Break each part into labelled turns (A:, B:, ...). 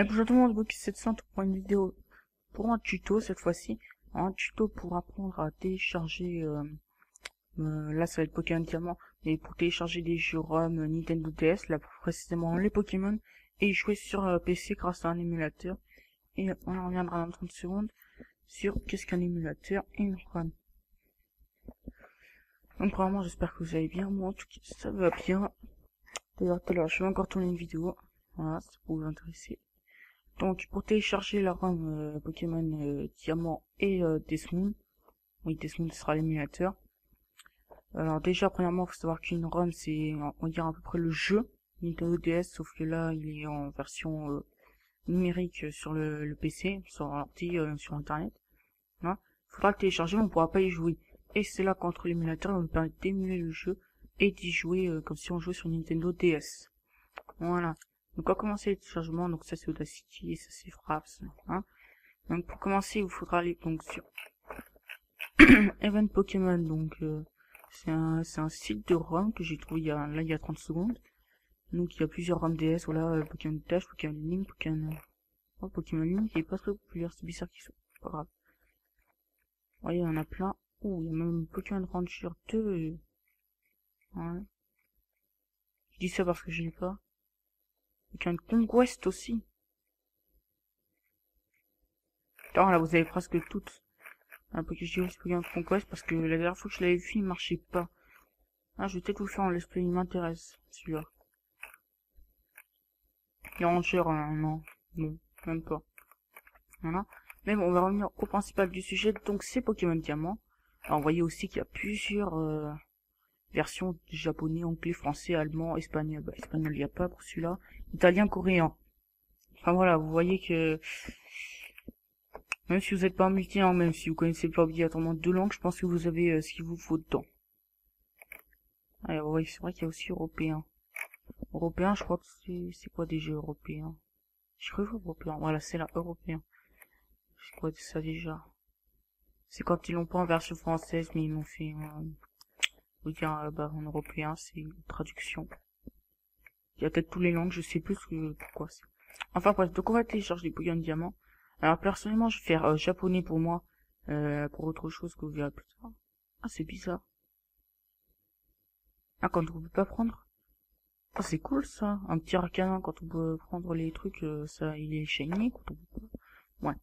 A: Bonjour tout le monde, Book 700 pour une vidéo, pour un tuto cette fois-ci, un tuto pour apprendre à télécharger, là ça va être Pokémon Diamant, mais pour télécharger des jeux ROM Nintendo DS, là plus précisément les Pokémon, et jouer sur PC grâce à un émulateur, et on en reviendra dans 30 secondes sur qu'est-ce qu'un émulateur et une ROM. Donc vraiment j'espère que vous allez bien, moi en tout cas ça va bien. D'ailleurs tout à l'heure je vais encore tourner une vidéo, voilà, ça peut vous intéresser. Donc pour télécharger la ROM Pokémon Diamant et Desmoon, oui Desmoon ce sera l'émulateur. Alors déjà premièrement il faut savoir qu'une ROM c'est on va dire à peu près le jeu Nintendo DS, sauf que là il est en version numérique sur le PC, sur l'ordi, sur internet. Voilà. Il faudra le télécharger mais on pourra pas y jouer. Et c'est là qu'entre l'émulateur il va nous permettre d'émuler le jeu et d'y jouer comme si on jouait sur Nintendo DS. Voilà. Donc on va commencer le téléchargement, donc ça c'est Audacity, ça c'est Fraps, hein. Donc pour commencer, il vous faudra aller donc sur Event Pokémon, donc c'est un site de ROM que j'ai trouvé il y a 30 secondes. Donc il y a plusieurs ROM DS, voilà, Pokémon Dash, Pokémon Link, Pokémon Link qui est pas très populaire, c'est bizarre qu'ils sont, pas grave. Vous voyez, il y en a plein. Oh, il y a même Pokémon Ranger 2. Ouais. Je dis ça parce que je l'ai pas. Pokémon Conquest aussi. Attends, là vous avez presque toutes. Un peu que je dirais Pokémon Conquest parce que la dernière fois que je l'avais vu il marchait pas. Ah, je vais peut-être vous faire en let's play, il m'intéresse celui-là. Les Rangers, non, non, même pas. Voilà. Mais bon, on va revenir au principal du sujet, donc c'est Pokémon Diamant. Alors, vous voyez aussi qu'il y a plusieurs versions japonais, anglais, français, allemand, espagnol. Bah, espagnol, il n'y a pas pour celui-là. Italien, coréen. Enfin voilà, vous voyez que même si vous n'êtes pas un multilingue, même si vous connaissez pas obligatoirement deux langues, je pense que vous avez ce qu'il vous faut dedans. Alors, oui, c'est vrai qu'il y a aussi européen. Européen, je crois que c'est quoi déjà européen? Je crois européen. Voilà, c'est là, européen. C'est quoi ça déjà? C'est quand ils l'ont pas en version française, mais ils l'ont fait, vous dire, bah, en européen, c'est une traduction. Il y a peut-être toutes les langues, je sais plus pourquoi c'est. Enfin bref, donc on va télécharger les Pokémon Diamant. Alors personnellement, je vais faire japonais pour moi, pour autre chose que vous verrez plus tard. Ah, c'est bizarre. Ah, quand on peut pas prendre. Ah, c'est cool ça, un petit arcana quand on peut prendre les trucs, ça, il est shiny quand on peut pas. Ouais,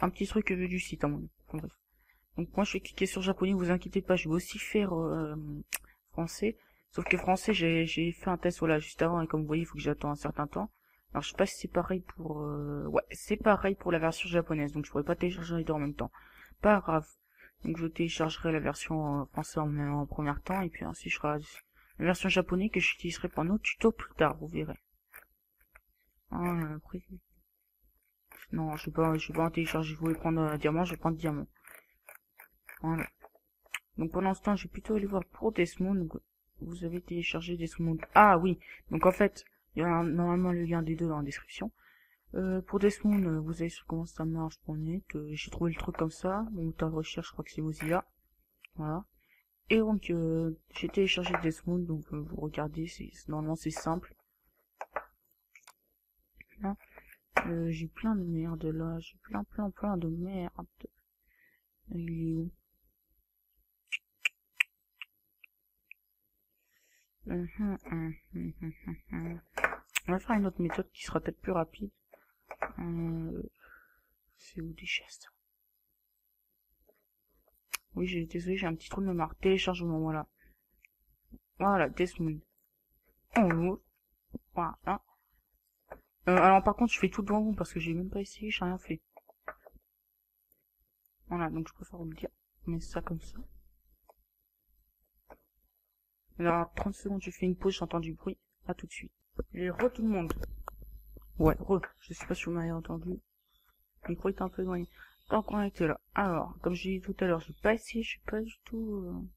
A: un petit truc du site à mon avis. Enfin, bref. Donc moi je vais cliquer sur japonais, vous inquiétez pas, je vais aussi faire français. Sauf que français, j'ai fait un test voilà juste avant et comme vous voyez, il faut que j'attende un certain temps. Alors je sais pas si c'est pareil pour ouais, c'est pareil pour la version japonaise, donc je pourrais pas télécharger les deux en même temps. Pas grave. Donc je téléchargerai la version française en premier temps et puis ensuite je ferai la version japonaise que j'utiliserai pour un autre tuto plus tard, vous verrez. Ah, après... Non, je vais pas en télécharger, je voulais prendre diamant, je vais prendre diamant. Voilà. Donc pendant ce temps, je vais plutôt aller voir pour Desmond. Donc, vous avez téléchargé Desmond. Ah oui. Donc en fait, il y a normalement le lien des deux dans la description. Pour Desmond, vous allez sur comment ça marche pour net. J'ai trouvé le truc comme ça. Mon moteur de recherche, je crois que c'est Mozilla. Voilà. Et donc j'ai téléchargé Desmond. Donc vous regardez, normalement c'est simple. Hein, j'ai plein de merde là. J'ai plein de merde. Il est où? On va faire une autre méthode qui sera peut-être plus rapide. C'est où des chaises? Oui, désolé, j'ai un petit trou de mémoire. Téléchargement, voilà. Voilà, Desmond. On l'ouvre. Voilà. Alors par contre, je fais tout devant vous parce que j'ai même pas essayé, j'ai rien fait. Voilà, donc je préfère vous le dire. On met ça comme ça. Alors 30 secondes, je fais une pause, j'entends du bruit. À tout de suite. Et tout le monde. Ouais, je sais pas si vous m'avez entendu. Le micro est un peu éloigné. Tant qu'on était là. Alors, comme j'ai dit tout à l'heure, j'ai pas essayé, je suis pas du tout...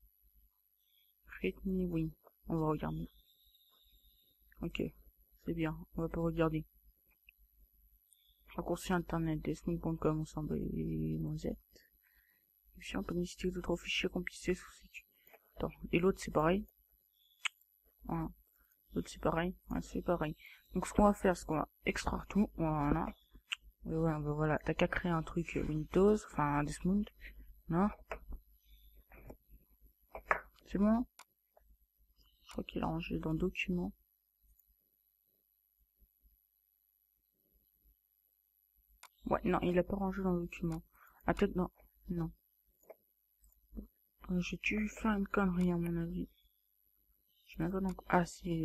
A: oui. On va regarder. Ok. C'est bien. On va pas regarder. Raccourci internet, desmond.com, ensemble et noisettes. Si on peut lister d'autres fichiers compliqués sous sécu. Attends. Et l'autre, c'est pareil. Voilà. L'autre c'est pareil. Ouais, c'est pareil. Donc ce qu'on va faire, c'est qu'on va extraire tout. Voilà. Et ouais, bah voilà. T'as qu'à créer un truc Windows, enfin un Desmond. Non? C'est bon? Je crois qu'il a rangé dans Documents. Ouais, non, il a pas rangé dans Documents. Ah, peut-être non. Non. J'ai dû faire une connerie à mon avis. Je m'attends donc. Ah, c'est.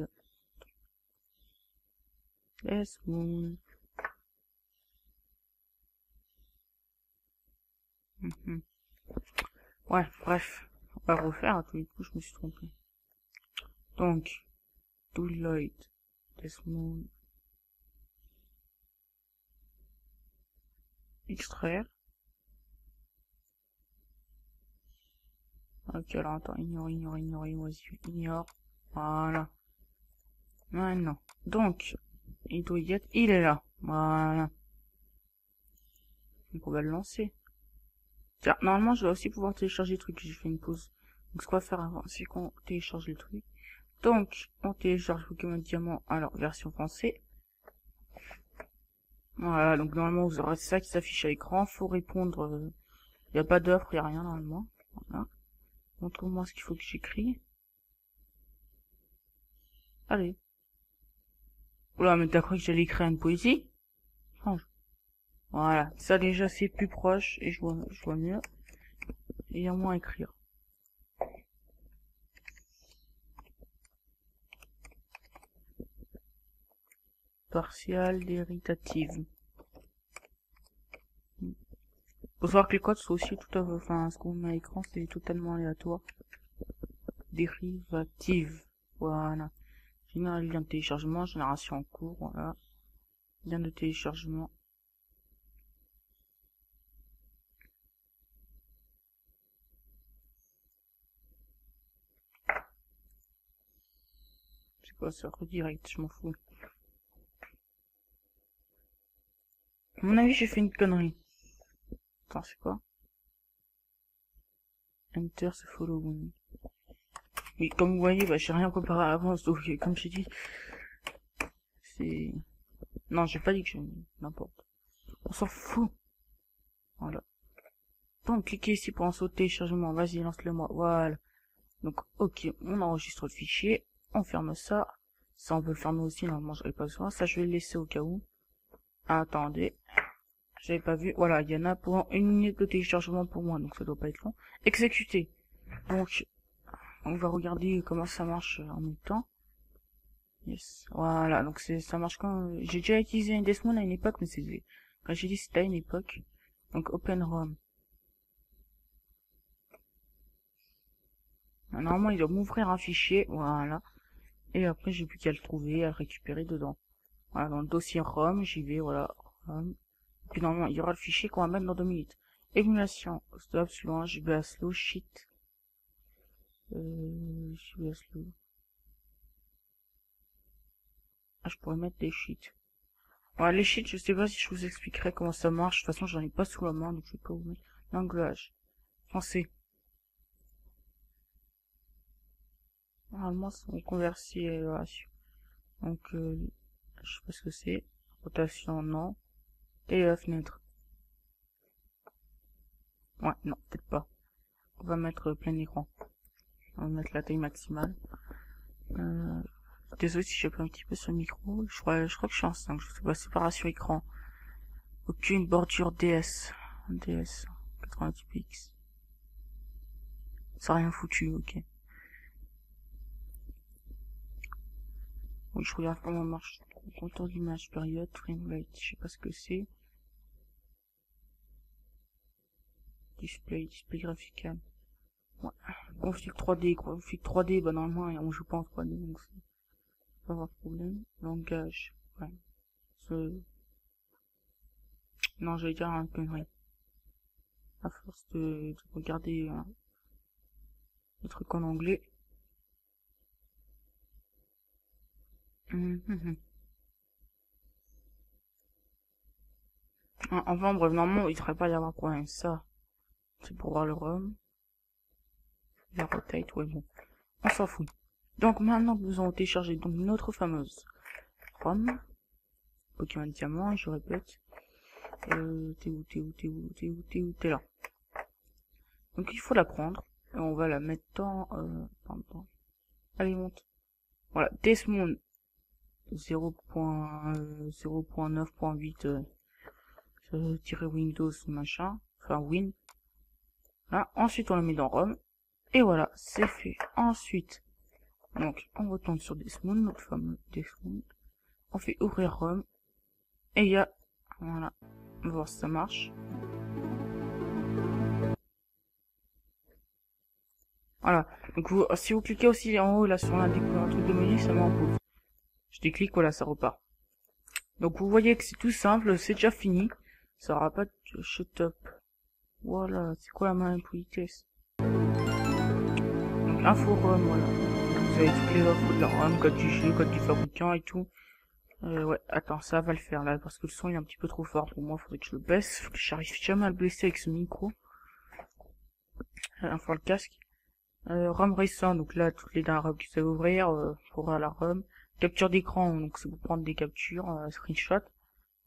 A: Desmond. Ouais, bref. On va refaire à tous les coups, je me suis trompé. Donc, Deloitte, Desmond, extraire. Ok, alors attends, ignore, ignore. Voilà. Maintenant. Donc, il doit y être, il est là. Voilà. Donc on va le lancer. Tiens, normalement, je vais aussi pouvoir télécharger le truc, j'ai fait une pause. Donc ce qu'on va faire avant, c'est qu'on télécharge le truc. Donc, on télécharge Pokémon Diamant, alors, version français. Voilà, donc normalement, vous aurez ça qui s'affiche à l'écran. Faut répondre, y a pas d'offre, y a rien normalement. Voilà. Montre-moi ce qu'il faut que j'écris. Allez. Oula, mais t'as cru que j'allais écrire une poésie? Change. Voilà, ça déjà c'est plus proche et je vois mieux. Et il y a moins à écrire. Partial déritative. Faut savoir que les codes sont aussi tout à fait, enfin, ce qu'on met à l'écran, c'est totalement aléatoire. Dérivative. Voilà. Général lien de téléchargement, génération en cours, voilà. Lien de téléchargement. C'est quoi ça? Redirect, je m'en fous. À mon avis, j'ai fait une connerie. Attends, c'est quoi? Enter the following. Oui, comme vous voyez, bah, j'ai rien préparé à l'avance, donc, comme j'ai dit, c'est... Non, j'ai pas dit que je... N'importe. On s'en fout. Voilà. Donc, cliquez ici pour un saut de téléchargement. Vas-y, lance-le moi. Voilà. Donc, ok, on enregistre le fichier. On ferme ça. Ça, on peut le fermer aussi. Normalement, j'avais pas besoin. Ça, je vais le laisser au cas où. Attendez. J'avais pas vu. Voilà, il y en a pour 1 minute de téléchargement pour moi. Donc, ça doit pas être long. Exécuter. Donc, on va regarder comment ça marche en même temps. Yes. Voilà. Donc, ça marche quand... J'ai déjà utilisé un Desmond à une époque, mais c'est... Quand j'ai dit c'était à une époque. Donc, Open ROM. Normalement, il doit m'ouvrir un fichier, voilà. Et après, j'ai plus qu'à le trouver, à le récupérer dedans. Voilà, dans le dossier ROM, j'y vais, voilà. ROM. Et puis normalement, il y aura le fichier qu'on va mettre dans 2 minutes. Émulation, stop, suivant, JBA slow, shit. JBA slow. Ah, je pourrais mettre des sheets. Ouais, les sheets, je sais pas si je vous expliquerai comment ça marche. De toute façon, j'en ai pas sous la main, donc je vais pas vous mettre. Langage. Français. Normalement, on convertit donc, je sais pas ce que c'est. Rotation, non. Et la fenêtre. Ouais, non, peut-être pas. On va mettre plein écran. On va mettre la taille maximale. Désolé si j'ai pas un petit peu sur le micro. Je crois que je suis en 5. Je sais pas, séparation écran. Aucune bordure DS. DS. 90 px. Ça a rien foutu, ok. Oui, je regarde comment marche. Contour d'image, période, framerate, je sais pas ce que c'est. Display graphical. Ouais. Config 3D, quoi. Config 3D, bah normalement, on joue pas en 3D, donc c'est pas avoir de problème. Langage. Ouais. Non, j'allais dire un connerie. À force de regarder le truc en anglais. Enfin bref, normalement il devrait pas y avoir de problème. Ça, c'est pour voir le ROM. La rotate, ouais bon. On s'en fout.
B: Donc maintenant que nous avons téléchargé donc notre fameuse ROM, Pokémon Diamant, je répète, t'es là. Donc il faut la prendre, et on va la mettre dans, allez monte, voilà, Desmond 0.9.8 Windows machin, enfin Win. Là, ensuite on la met dans ROM, et voilà, c'est fait. Ensuite, donc on retourne sur Desmond, notre fameux Desmond, on fait ouvrir ROM, et il y a, voilà, on va voir si ça marche. Voilà, donc si vous cliquez aussi en haut là sur un truc de menu, ça met en pause. Je déclique, voilà, ça repart. Donc vous voyez que c'est tout simple, c'est déjà fini. Ça aura pas de shut up. Voilà, c'est quoi la main politesse? Donc info ROM, voilà. Vous avez toutes les infos de la ROM, code du jeu, code du fabricant et tout. Ouais, attends, ça va le faire là, parce que le son il est un petit peu trop fort pour moi, faudrait que je le baisse. J'arrive jamais à le baisser avec ce micro. Info le casque. ROM récent, donc là, toutes les dernières ROM que vous savez ouvrir, pour la ROM. Capture d'écran, donc c'est pour prendre des captures, screenshot.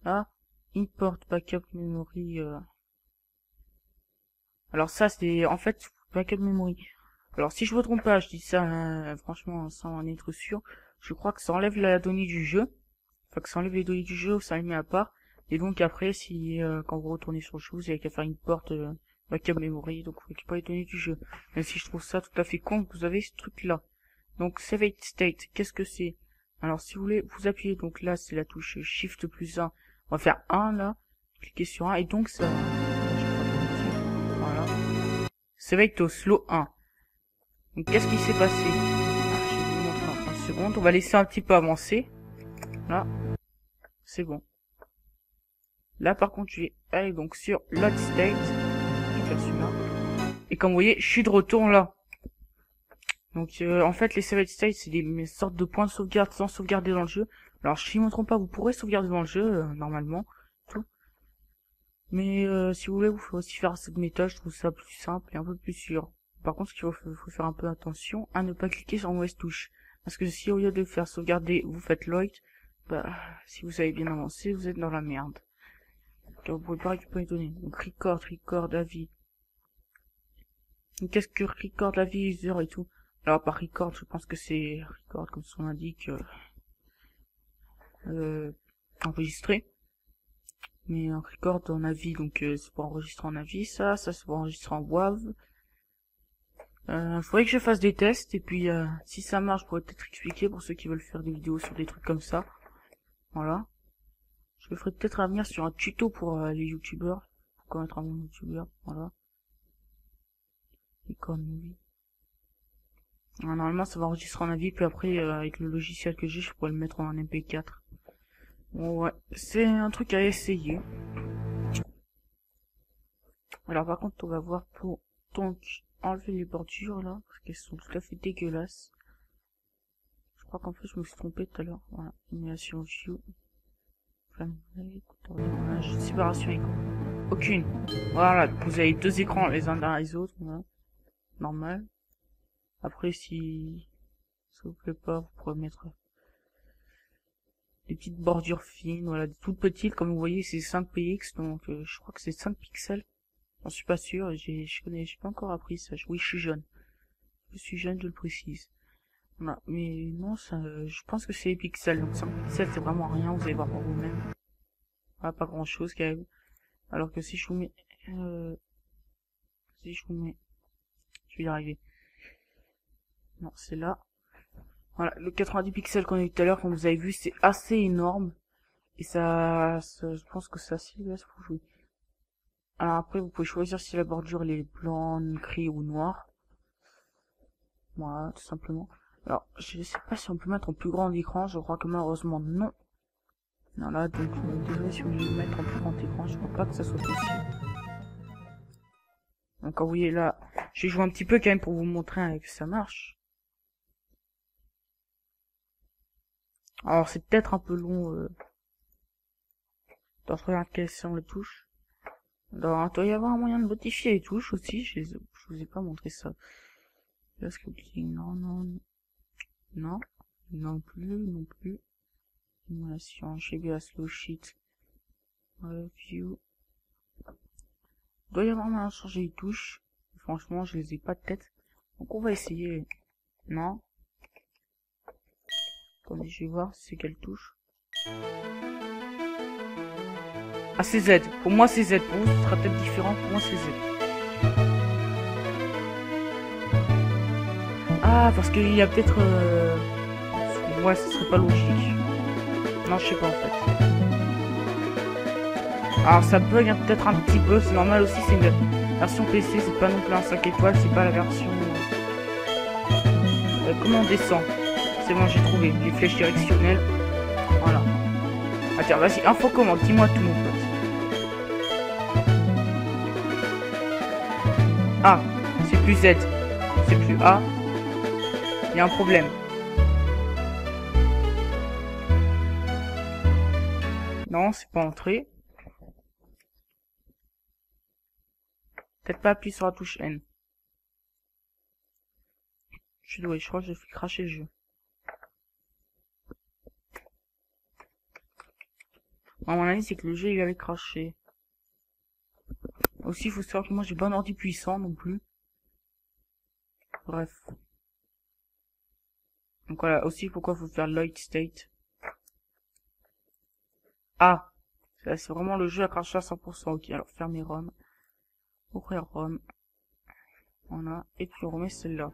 B: Là, import backup memory. Alors ça, c'est en fait backup memory. Alors si je me trompe pas, je dis ça franchement sans en être sûr. Je crois que ça enlève la donnée du jeu. Enfin que ça enlève les données du jeu, ça les met à part. Et donc après, si quand vous retournez sur le jeu, vous avez qu'à faire une porte backup memory, donc vous récupérez les données du jeu. Même si je trouve ça tout à fait con que vous avez ce truc-là. Donc save state, qu'est-ce que c'est? Alors si vous voulez, vous appuyez, donc là c'est la touche Shift plus 1. On va faire 1 là, cliquez sur 1 et donc ça... Voilà. Save au slow 1. Donc qu'est-ce qui s'est passé? Je vais vous montrer en 30 secondes. On va laisser un petit peu avancer. Là, c'est bon. Là par contre je vais aller donc sur Load State. Je vais faire celui-là. Et comme vous voyez, je suis de retour là. Donc en fait les save state c'est des sortes de points de sauvegarde sans sauvegarder dans le jeu. Alors si je ne me trompe pas, vous pourrez sauvegarder dans le jeu normalement, tout. Mais si vous voulez, vous pouvez aussi faire cette méthode, je trouve ça plus simple et un peu plus sûr. Par contre, ce qu'il faut faire un peu attention à ne pas cliquer sur mauvaise touche. Parce que si au lieu de faire sauvegarder, vous faites Lloyd, bah si vous avez bien avancé, vous êtes dans la merde. Car vous pouvez pas récupérer les données. Donc record avis. Qu'est-ce que record avis user et tout? Alors par record, je pense que c'est record comme son indique enregistré. Mais un record en avis, donc c'est pour enregistrer en avis, ça c'est pour enregistrer en WAV. Faudrait que je fasse des tests et puis si ça marche, je pourrais peut-être expliquer pour ceux qui veulent faire des vidéos sur des trucs comme ça. Voilà. Je le ferai peut-être à venir sur un tuto pour les youtubeurs. Pour connaître un bon youtubeur, voilà. Économie. Normalement ça va enregistrer en avis, puis après avec le logiciel que j'ai, je pourrais le mettre en MP4. Bon, ouais, c'est un truc à essayer. Alors par contre on va voir pour donc enlever les bordures là, parce qu'elles sont tout à fait dégueulasses. Je crois qu'en fait je me suis trompé tout à l'heure. Voilà, animation view. Séparation écran. Aucune. Voilà, vous avez deux écrans les uns derrière les autres, voilà. Normal. Après si ça vous plaît pas, vous pourrez mettre des petites bordures fines, voilà, des toutes petites, comme vous voyez c'est 5 px, donc je crois que c'est 5 pixels. J'en suis pas sûr, j'ai pas encore appris ça. Oui, je suis jeune. Je suis jeune, je le précise. Voilà. Mais non, ça, je pense que c'est les pixels. Donc 5 pixels, c'est vraiment rien. Vous allez voir par vous-même. Voilà, pas grand chose quand même. Alors que si je vous mets, je vais y arriver. Non, c'est là. Voilà, le 90 pixels qu'on a eu tout à l'heure, comme vous avez vu, c'est assez énorme. Et je pense que ça s'y laisse pour jouer. Alors après, vous pouvez choisir si la bordure elle est blanc, gris ou noir. Voilà, tout simplement. Alors, je sais pas si on peut mettre en plus grand écran, je crois que malheureusement non. Non là, donc désolé si vous voulez le mettre en plus grand écran, je crois pas que ça soit possible. Donc vous voyez là, j'ai joué un petit peu quand même pour vous montrer que ça marche. Alors c'est peut-être un peu long de regarder quelles sont les touches. Alors il doit y avoir un moyen de modifier les touches aussi, je vous ai pas montré ça. Là, non.
A: Non. Non plus. Simulation, GBA slow sheet. Review. Il doit y avoir moyen de changer les touches. Franchement, je les ai pas de tête. Donc on va essayer. Non. Attendez, je vais voir c'est quelle touche. Ah, c'est Z. Pour moi, c'est Z. Pour vous, ce sera peut-être différent. Pour moi, c'est Z. Ah, parce qu'il y a peut-être... Ouais, ce serait pas logique. Non, je sais pas, en fait. Alors, ça bug peut-être un petit peu. C'est normal aussi, c'est une version PC. C'est pas non plus un 5 étoiles. C'est pas la version... comment on descend? C'est bon, j'ai trouvé. Les flèches directionnelles. Voilà. Attends, vas-y, info comment? Dis-moi tout, mon pote. A, c'est plus Z, c'est plus A. Il y a un problème. Non, c'est pas entré. Peut-être pas appuyer sur la touche N. Je suis doué, je crois que j'ai fait cracher le jeu. À mon avis, c'est que le jeu il avait craché. Aussi, il faut savoir que moi j'ai pas un ordi puissant non plus. Bref. Donc voilà, aussi pourquoi il faut faire light state. Ah, c'est vraiment le jeu à cracher à 100%. Ok, alors fermer ROM. Ouvrir ROM. Voilà, et puis on remet celle-là.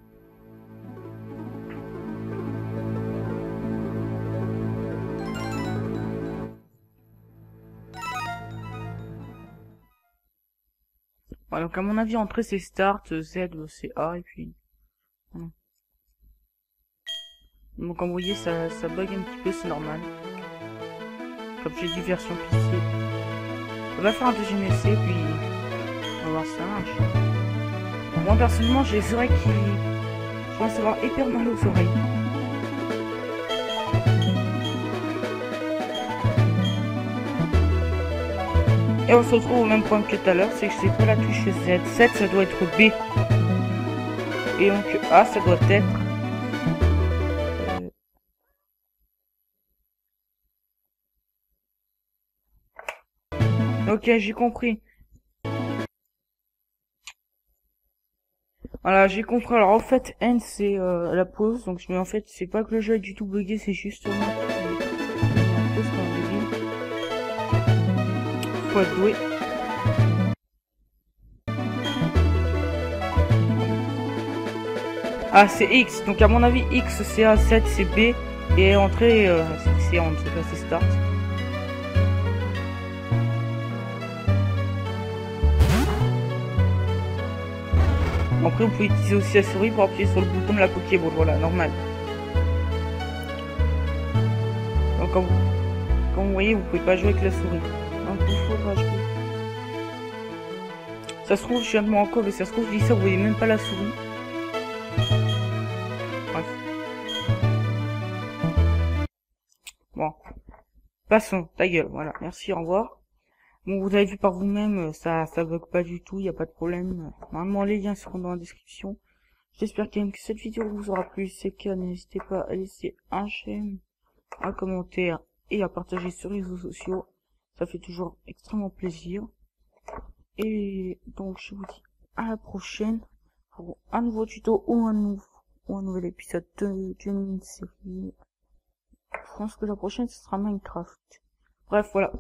A: Voilà, donc à mon avis, entrée c'est Start, Z c'est A, et puis... Voilà. Donc comme vous voyez, ça bug un petit peu, c'est normal. Comme j'ai dit, version PC. On va faire un deuxième essai, puis... On va voir si ça marche. Moi, personnellement, j'ai les oreilles qui... Je pense avoir hyper mal aux oreilles. Et on se retrouve au même point que tout à l'heure, c'est que c'est pas la touche Z. Z, ça doit être B. Et donc A, ça doit être... Ok, j'ai compris. Voilà, j'ai compris. Alors en fait, N c'est la pause. Donc mais en fait, c'est pas que le jeu est du tout bugué, c'est justement faut être doué. Ah, c'est X. Donc à mon avis, X c'est A, 7 c'est B et entrée c'est en, c'est Start. Après, vous pouvez utiliser aussi la souris pour appuyer sur le bouton de la Pokéball, voilà, normal. Donc, comme vous voyez, vous pouvez pas jouer avec la souris. Donc, il faudra jouer. Ça se trouve, je viens de m'en encore, mais ça se trouve, je dis ça, vous voyez même pas la souris. Bref. Bon. Passons, ta gueule, voilà. Merci, au revoir. Bon, vous avez vu par vous-même, ça bug pas du tout, il n'y a pas de problème. Normalement, les liens seront dans la description. J'espère que cette vidéo vous aura plu. Si c'est le cas, n'hésitez pas à laisser un j'aime, un commentaire et à partager sur les réseaux sociaux. Ça fait toujours extrêmement plaisir. Et donc, je vous dis à la prochaine pour un nouveau tuto ou un nouvel épisode d'une série. Je pense que la prochaine, ce sera Minecraft. Bref, voilà.